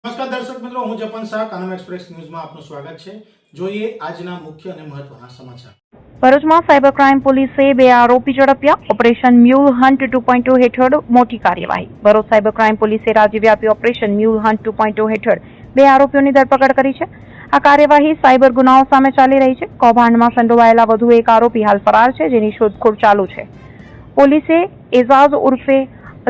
નમસ્કાર દર્શક મિત્રો, હું જપન શાહ કાનમ એક્સપ્રેસ ન્યૂઝમાં આપનું સ્વાગત છે। જોઈએ આજના મુખ્ય અને મહત્વના સમાચાર। ભરૂચમાં સાયબર ક્રાઇમ પોલીસે બે આરોપી ઝડપ્યા। ઓપરેશન મ્યુલ હન્ટ 2.0 હેઠળ મોટી કાર્યવાહી। ભરૂચ સાયબર ક્રાઇમ પોલીસે રાજ્યવ્યાપી ઓપરેશન મ્યુલ હન્ટ 2.0 હેઠળ બે આરોપીઓની ધરપકડ કરી છે। આ કાર્યવાહી સાયબર ગુનાઓ સામે ચાલી રહી છે। કૌભાંડમાં સંડોવાયેલા વધુ એક આરોપી હાલ ફરાર છે, જેની શોધખોળ ચાલુ છે। પોલીસે એઝાઝ ઉર્ફે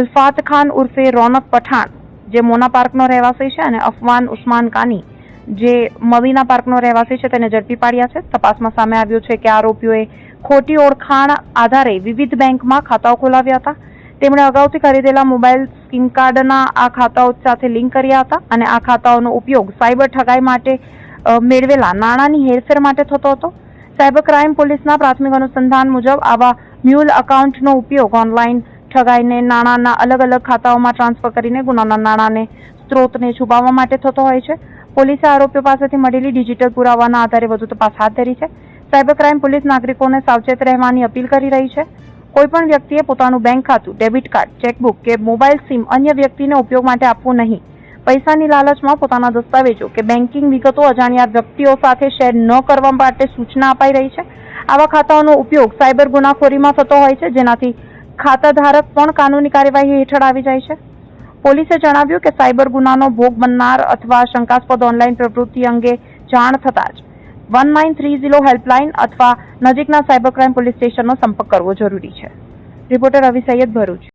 અલ્ફાત ખાન ઉર્ફે રોનક પઠાણ, જે મોના પાર્કનો રહેવાસી છે, અને અફવાન ઉસ્માન કાની, જે મદીના પાર્કનો રહેવાસી છે, તેને ઝડપી પાડ્યા છે। તપાસમાં સામે આવ્યું છે કે આરોપીઓએ ખોટી ઓળખાણ આધારે વિવિધ બેંકમાં ખાતાઓ ખોલાવ્યા હતા। તેમણે અગાઉથી ખરીદેલા મોબાઈલ સિમ કાર્ડના આ ખાતાઓ સાથે લિંક કર્યા હતા અને આ ખાતાઓનો ઉપયોગ સાયબર ઠગાઈ માટે મેળવેલા નાણાંની હેરફેર માટે થતો હતો। સાયબર ક્રાઇમ પોલીસના પ્રાથમિક અનુસંધાન મુજબ આવા મ્યુલ એકાઉન્ટનો ઉપયોગ ઓનલાઈન ઠગાઈને નાણાંના અલગ અલગ ખાતાઓમાં ટ્રાન્સફર કરીને ગુનાના નાણાંને સ્ત્રોતને છુપાવવા માટે થતો હોય છે। પોલીસે આરોપીઓ પાસેથી મળેલી ડિજિટલ પુરાવાના આધારે વધુ તપાસ હાથ ધરી છે। સાયબર ક્રાઇમ પોલીસ નાગરિકોને સાવચેત રહેવાની અપીલ કરી રહી છે। કોઈપણ વ્યક્તિએ પોતાનું બેંક ખાતું, ડેબિટ કાર્ડ, ચેકબુક કે મોબાઈલ સિમ અન્ય વ્યક્તિને ઉપયોગ માટે આપવું નહીં। પૈસાની લાલચમાં પોતાના દસ્તાવેજો કે બેન્કિંગ વિગતો અજાણ્યા વ્યક્તિઓ સાથે શેર ન કરવા માટે સૂચના અપાઈ રહી છે। આવા ખાતાઓનો ઉપયોગ સાયબર ગુનાખોરીમાં થતો હોય છે, જેનાથી ખાતાધારક પણ કાનૂની કાર્યવાહી હેઠળ આવી જાય છે। પોલીસે જણાવ્યું કે સાયબર ગુનાનો ભોગ બનનાર અથવા શંકાસ્પદ ઓનલાઈન પ્રવૃત્તિ અંગે જાણ થતાં જ 1930 હેલ્પલાઇન અથવા નજીકના સાયબર ક્રાઇમ પોલીસ સ્ટેશનનો સંપર્ક કરવો જરૂરી છે। રિપોર્ટર રવિ સૈયદ, ભરૂચ।